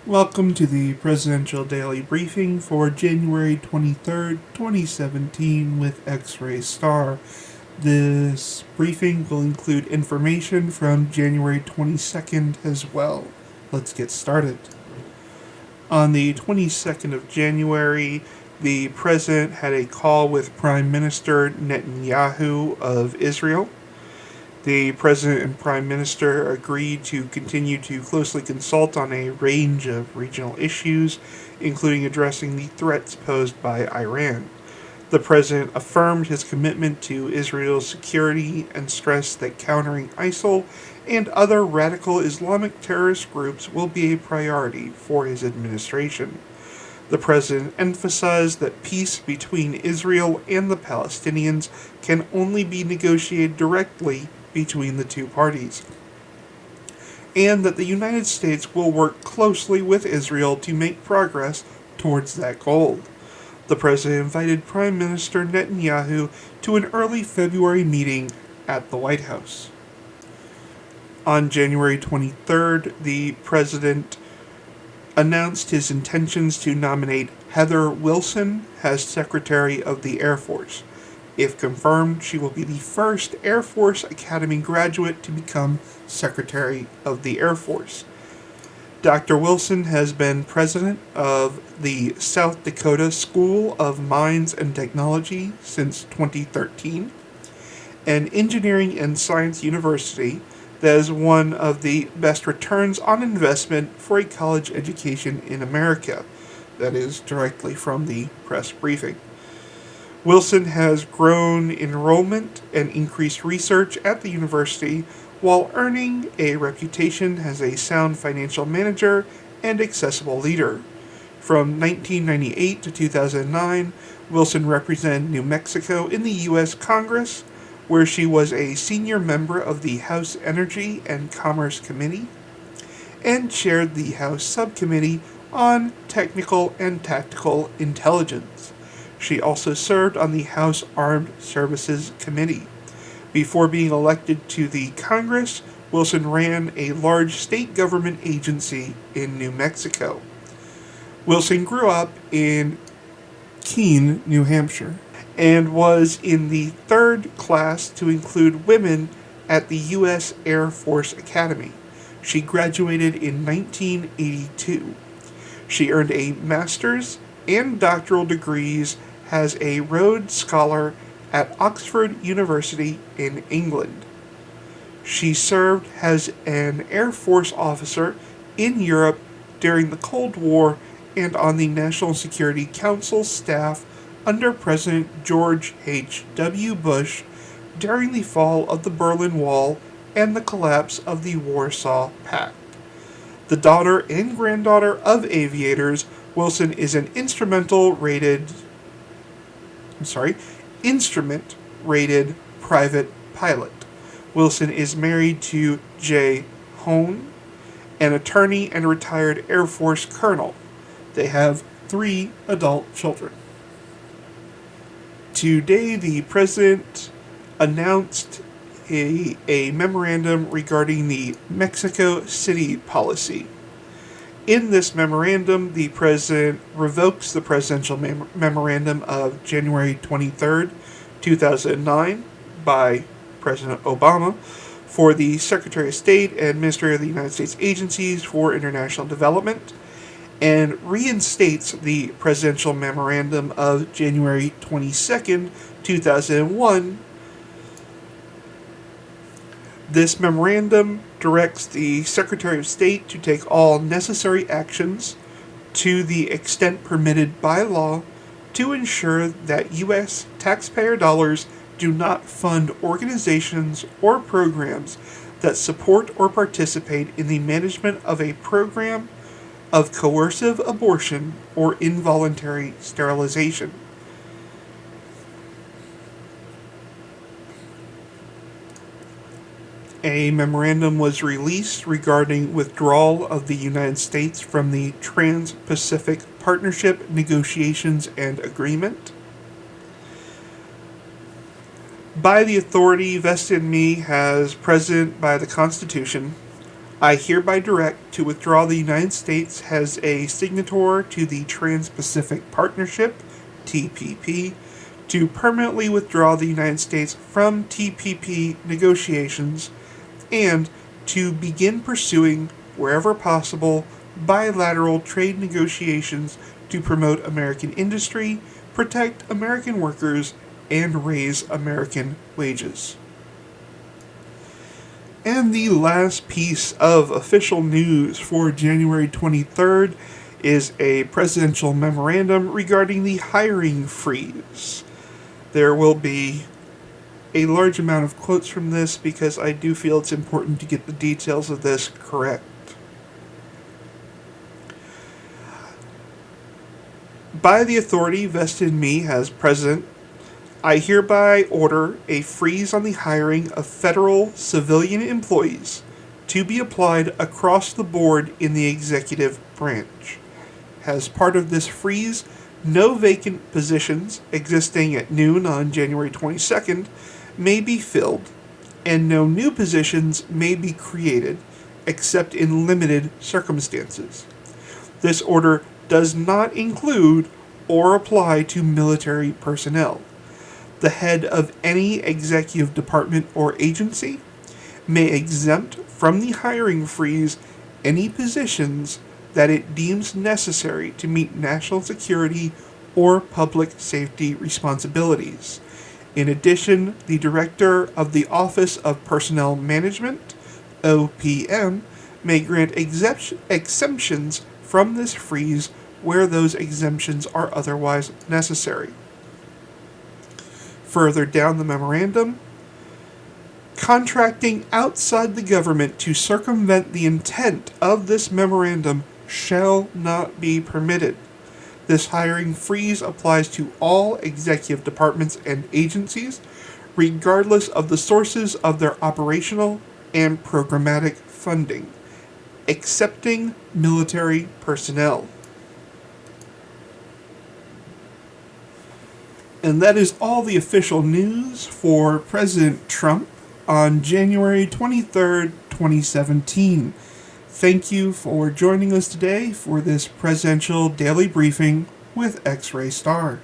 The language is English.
Welcome to the Presidential Daily Briefing for January 23rd, 2017 with X-Ray Star. This briefing will include information from January 22nd as well. Let's get started. On the 22nd of January, the President had a call with Prime Minister Netanyahu of Israel. The President and Prime Minister agreed to continue to closely consult on a range of regional issues, including addressing the threats posed by Iran. The President affirmed his commitment to Israel's security and stressed that countering ISIL and other radical Islamic terrorist groups will be a priority for his administration. The President emphasized that peace between Israel and the Palestinians can only be negotiated directly between the two parties, and that the United States will work closely with Israel to make progress towards that goal. The President invited Prime Minister Netanyahu to an early February meeting at the White House. On January 23rd, the President announced his intentions to nominate Heather Wilson as Secretary of the Air Force. If confirmed, she will be the first Air Force Academy graduate to become Secretary of the Air Force. Dr. Wilson has been president of the South Dakota School of Mines and Technology since 2013, an engineering and science university that is one of the best returns on investment for a college education in America. That is directly from the press briefing. Wilson has grown enrollment and increased research at the university while earning a reputation as a sound financial manager and accessible leader. From 1998 to 2009, Wilson represented New Mexico in the U.S. Congress, where she was a senior member of the House Energy and Commerce Committee and chaired the House Subcommittee on Technical and Tactical Intelligence. She also served on the House Armed Services Committee. Before being elected to the Congress, Wilson ran a large state government agency in New Mexico. Wilson grew up in Keene, New Hampshire, and was in the third class to include women at the U.S. Air Force Academy. She graduated in 1982. She earned a master's and doctoral degrees as a Rhodes Scholar at Oxford University in England. She served as an Air Force officer in Europe during the Cold War and on the National Security Council staff under President George H.W. Bush during the fall of the Berlin Wall and the collapse of the Warsaw Pact. The daughter and granddaughter of aviators, Wilson is an instrument-rated private pilot. Wilson is married to Jay Hone, an attorney and retired Air Force colonel. They have 3 adult children. Today, the President announced a memorandum regarding the Mexico City policy. In this memorandum, the President revokes the presidential memorandum of January 23rd, 2009 by President Obama for the Secretary of State and Administrator of the United States Agencies for International Development, and reinstates the presidential memorandum of January 22nd, 2001. This memorandum directs the Secretary of State to take all necessary actions to the extent permitted by law to ensure that U.S. taxpayer dollars do not fund organizations or programs that support or participate in the management of a program of coercive abortion or involuntary sterilization. A memorandum was released regarding withdrawal of the United States from the Trans-Pacific Partnership Negotiations and Agreement. By the authority vested in me as President by the Constitution, I hereby direct to withdraw the United States as a signator to the Trans-Pacific Partnership, TPP, to permanently withdraw the United States from TPP negotiations, and to begin pursuing, wherever possible, bilateral trade negotiations to promote American industry, protect American workers, and raise American wages. And the last piece of official news for January 23rd is a presidential memorandum regarding the hiring freeze. There will be a large amount of quotes from this because I do feel it's important to get the details of this correct. By the authority vested in me as president, I hereby order a freeze on the hiring of federal civilian employees to be applied across the board in the executive branch. As part of this freeze, no vacant positions existing at noon on January 22nd may be filled, and no new positions may be created, except in limited circumstances. This order does not include or apply to military personnel. The head of any executive department or agency may exempt from the hiring freeze any positions that it deems necessary to meet national security or public safety responsibilities. In addition, the Director of the Office of Personnel Management, OPM, may grant exemptions from this freeze where those exemptions are otherwise necessary. Further down the memorandum, contracting outside the government to circumvent the intent of this memorandum shall not be permitted. This hiring freeze applies to all executive departments and agencies, regardless of the sources of their operational and programmatic funding, excepting military personnel. And that is all the official news for President Trump on January 23rd, 2017. Thank you for joining us today for this presidential daily briefing with X-Ray Star.